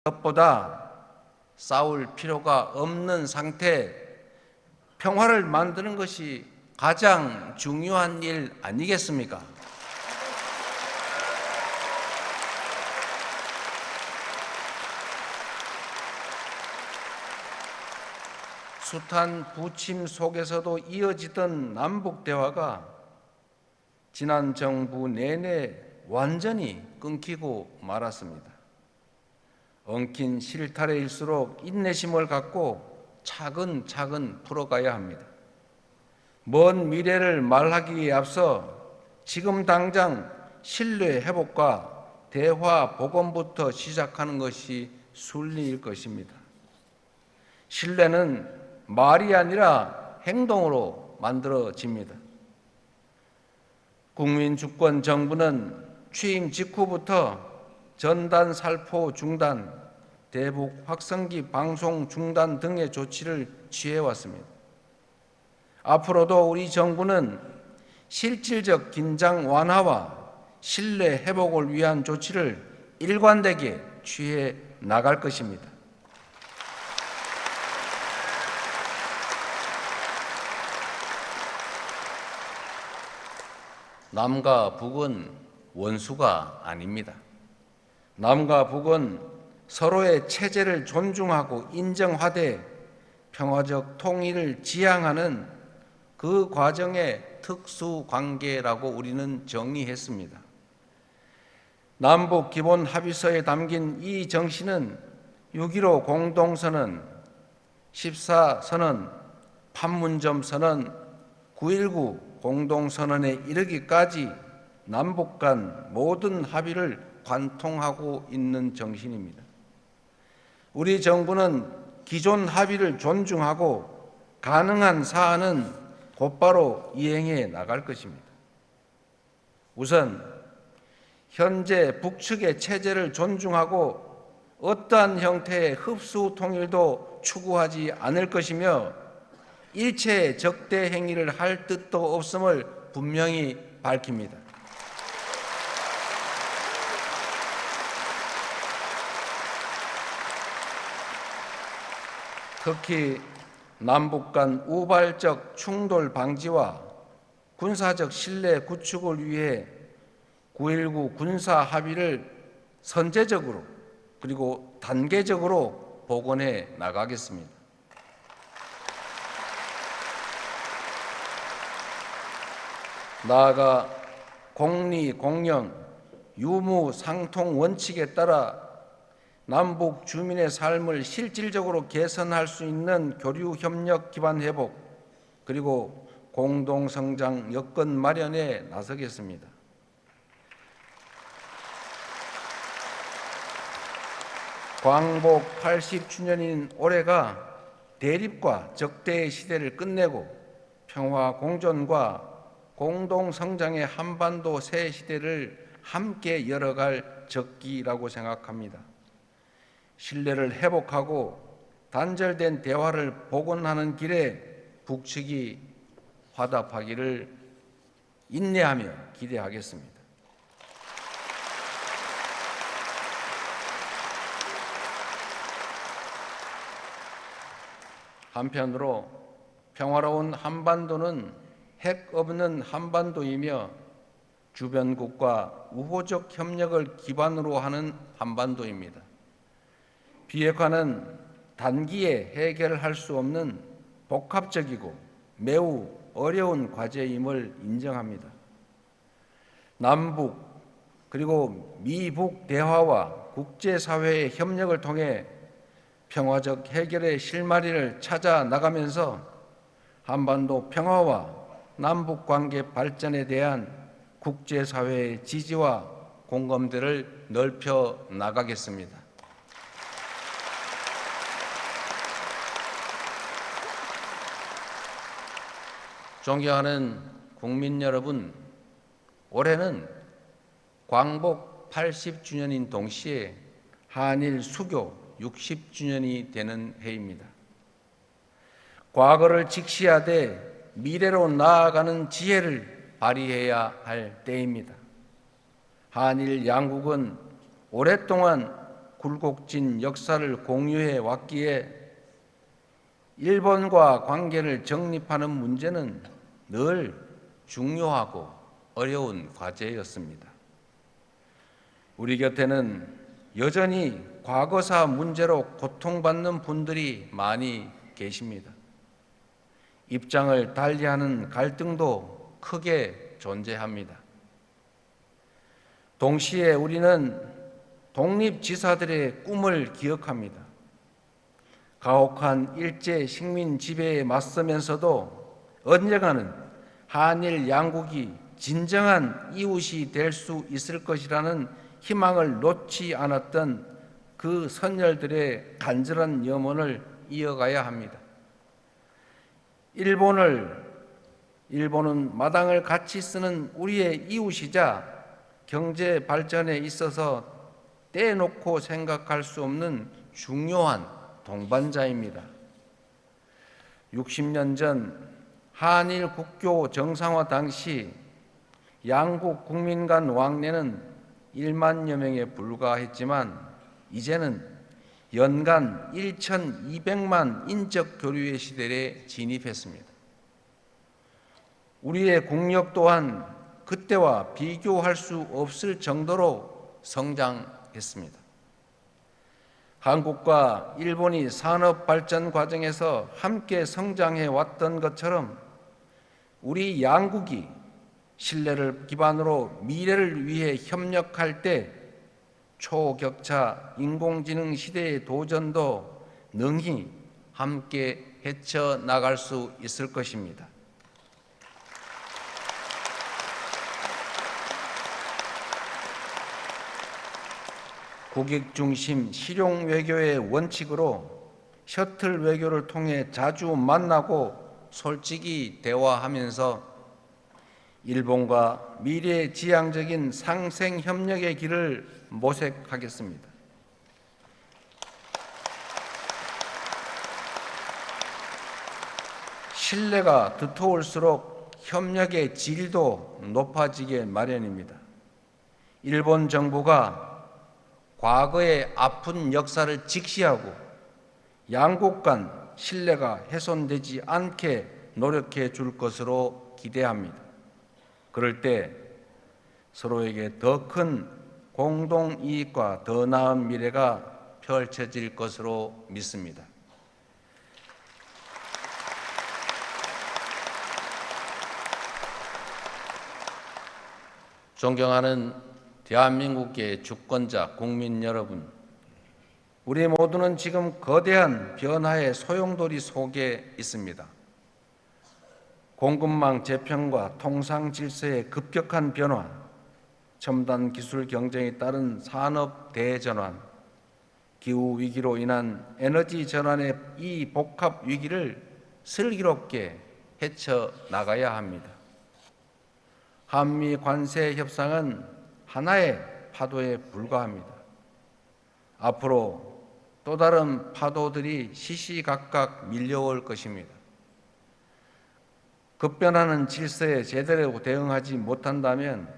것보다 싸울 필요가 없는 상태, 평화를 만드는 것이 가장 중요한 일 아니겠습니까? 숱한 부침 속에서도 이어지던 남북 대화가 지난 정부 내내 완전히 끊기고 말았습니다. 엉킨 실타래일수록 인내심을 갖고 차근차근 풀어가야 합니다. 먼 미래를 말하기에 앞서 지금 당장 신뢰 회복과 대화 복원부터 시작하는 것이 순리일 것입니다. 신뢰는 말이 아니라 행동으로 만들어집니다. 국민주권 정부는 취임 직후부터 전단 살포 중단, 대북 확성기 방송 중단 등의 조치를 취해왔습니다. 앞으로도 우리 정부는 실질적 긴장 완화와 신뢰 회복을 위한 조치를 일관되게 취해 나갈 것입니다. 남과 북은 원수가 아닙니다. 남과 북은 서로의 체제를 존중하고 인정하되 평화적 통일을 지향하는 그 과정의 특수관계라고 우리는 정의했습니다. 남북 기본 합의서에 담긴 이 정신은 6.15 공동선언, 14선언, 판문점 선언, 9.19 공동선언에 이르기까지 남북 간 모든 합의를 관통하고 있는 정신입니다. 우리 정부는 기존 합의를 존중하고 가능한 사안은 곧바로 이행해 나갈 것입니다. 우선 현재 북측의 체제를 존중하고 어떠한 형태의 흡수 통일도 추구하지 않을 것이며 일체의 적대 행위를 할 뜻도 없음을 분명히 밝힙니다. 특히 남북 간 우발적 충돌 방지와 군사적 신뢰 구축을 위해 9.19 군사 합의를 선제적으로 그리고 단계적으로 복원해 나가겠습니다. 나아가 공리, 공영, 유무, 상통 원칙에 따라 남북 주민의 삶을 실질적으로 개선할 수 있는 교류 협력 기반 회복 그리고 공동 성장 여건 마련에 나서겠습니다. 광복 80주년인 올해가 대립과 적대의 시대를 끝내고 평화 공존과 공동 성장의 한반도 새 시대를 함께 열어갈 적기라고 생각합니다. 신뢰를 회복하고 단절된 대화를 복원하는 길에 북측이 화답하기를 인내하며 기대하겠습니다. 한편으로 평화로운 한반도는 핵 없는 한반도이며 주변국과 우호적 협력을 기반으로 하는 한반도입니다. 비핵화는 단기에 해결할 수 없는 복합적이고 매우 어려운 과제임을 인정합니다. 남북 그리고 미북 대화와 국제사회의 협력을 통해 평화적 해결의 실마리를 찾아 나가면서 한반도 평화와 남북관계 발전에 대한 국제사회의 지지와 공감대를 넓혀 나가겠습니다. 존경하는 국민 여러분, 올해는 광복 80주년인 동시에 한일 수교 60주년이 되는 해입니다. 과거를 직시하되 미래로 나아가는 지혜를 발휘해야 할 때입니다. 한일 양국은 오랫동안 굴곡진 역사를 공유해 왔기에 일본과 관계를 정립하는 문제는 늘 중요하고 어려운 과제였습니다. 우리 곁에는 여전히 과거사 문제로 고통받는 분들이 많이 계십니다. 입장을 달리하는 갈등도 크게 존재합니다. 동시에 우리는 독립지사들의 꿈을 기억합니다. 가혹한 일제 식민 지배에 맞서면서도 언젠가는 한일 양국이 진정한 이웃이 될 수 있을 것이라는 희망을 놓지 않았던 그 선열들의 간절한 염원을 이어가야 합니다. 일본은 마당을 같이 쓰는 우리의 이웃이자 경제 발전에 있어서 떼놓고 생각할 수 없는 중요한 동반자입니다. 60년 전 한일 국교 정상화 당시 양국 국민 간 왕래는 1만여 명에 불과했지만 이제는 연간 1,200만 인적 교류의 시대에 진입했습니다. 우리의 국력 또한 그때와 비교할 수 없을 정도로 성장했습니다. 한국과 일본이 산업 발전 과정에서 함께 성장해 왔던 것처럼 우리 양국이 신뢰를 기반으로 미래를 위해 협력할 때 초격차 인공지능 시대의 도전도 능히 함께 헤쳐나갈 수 있을 것입니다. 국익 중심 실용 외교의 원칙으로 셔틀 외교를 통해 자주 만나고 솔직히 대화하면서 일본과 미래지향적인 상생 협력의 길을 모색하겠습니다. 신뢰가 두터울수록 협력의 질도 높아지게 마련입니다. 일본 정부가 과거의 아픈 역사를 직시하고 양국 간 신뢰가 훼손되지 않게 노력해 줄 것으로 기대합니다. 그럴 때 서로에게 더 큰 공동 이익과 더 나은 미래가 펼쳐질 것으로 믿습니다. 존경하는 대한민국의 주권자 국민 여러분, 우리 모두는 지금 거대한 변화의 소용돌이 속에 있습니다. 공급망 재편과 통상 질서의 급격한 변화, 첨단 기술 경쟁에 따른 산업 대전환, 기후 위기로 인한 에너지 전환의 이 복합 위기를 슬기롭게 헤쳐나가야 합니다. 한미 관세 협상은 하나의 파도에 불과합니다. 앞으로 또 다른 파도들이 시시각각 밀려올 것입니다. 급변하는 질서에 제대로 대응하지 못한다면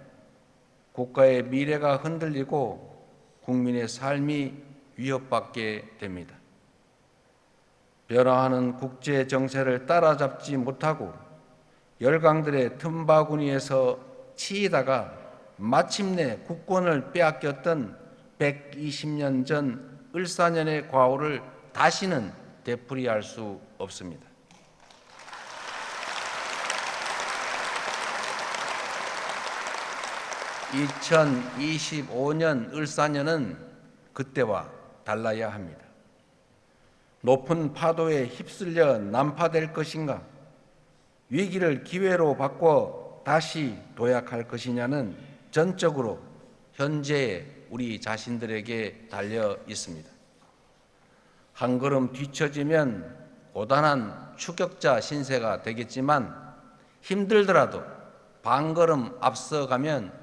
국가의 미래가 흔들리고 국민의 삶이 위협받게 됩니다. 변화하는 국제 정세를 따라잡지 못하고 열강들의 틈바구니에서 치이다가 마침내 국권을 빼앗겼던 120년 전 을사년의 과오를 다시는 되풀이할 수 없습니다. (2025년) 을사년은 그때와 달라야 합니다. 높은 파도에 휩쓸려 난파될 것인가? 위기를 기회로 바꿔 다시 도약할 것이냐는 전적으로 현재의 우리 자신들에게 달려 있습니다. 한 걸음 뒤처지면 고단한 추격자 신세가 되겠지만 힘들더라도 반걸음 앞서가면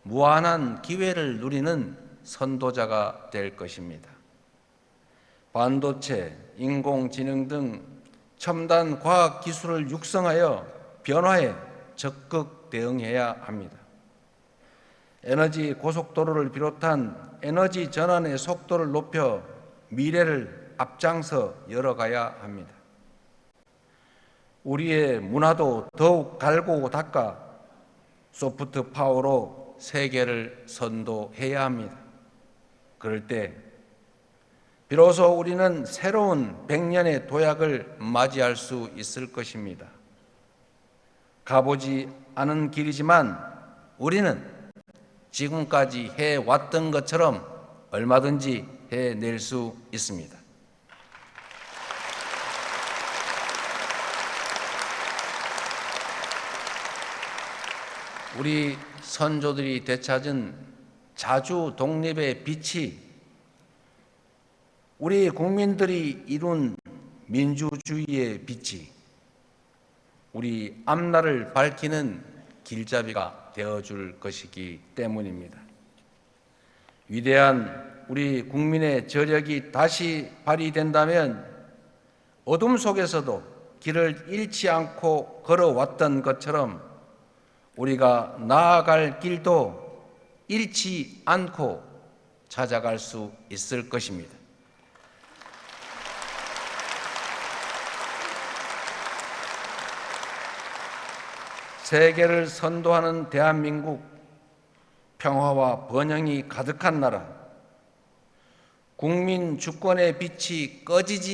무한한 기회를 누리는 선도자가 될 것입니다. 반도체, 인공지능 등 첨단 과학 기술을 육성하여 변화에 적극 대응해야 합니다. 에너지 고속도로를 비롯한 에너지 전환의 속도를 높여 미래를 앞장서 열어가야 합니다. 우리의 문화도 더욱 갈고 닦아 소프트 파워로 세계를 선도해야 합니다. 그럴 때 비로소 우리는 새로운 100년의 도약을 맞이할 수 있을 것입니다. 가보지 않은 길이지만 우리는 지금까지 해왔던 것처럼 얼마든지 해낼 수 있습니다. 우리 선조들이 되찾은 자주 독립의 빛이 우리 국민들이 이룬 민주주의의 빛이 우리 앞날을 밝히는 길잡이가 되어줄 것이기 때문입니다. 위대한 우리 국민의 저력이 다시 발휘된다면 어둠 속에서도 길을 잃지 않고 걸어왔던 것처럼 우리가 나아갈 길도 잃지 않고 찾아갈 수 있을 것입니다. 세계를 선도하는 대한민국, 평화와 번영이 가득한 나라, 국민 주권의 빛이 꺼지지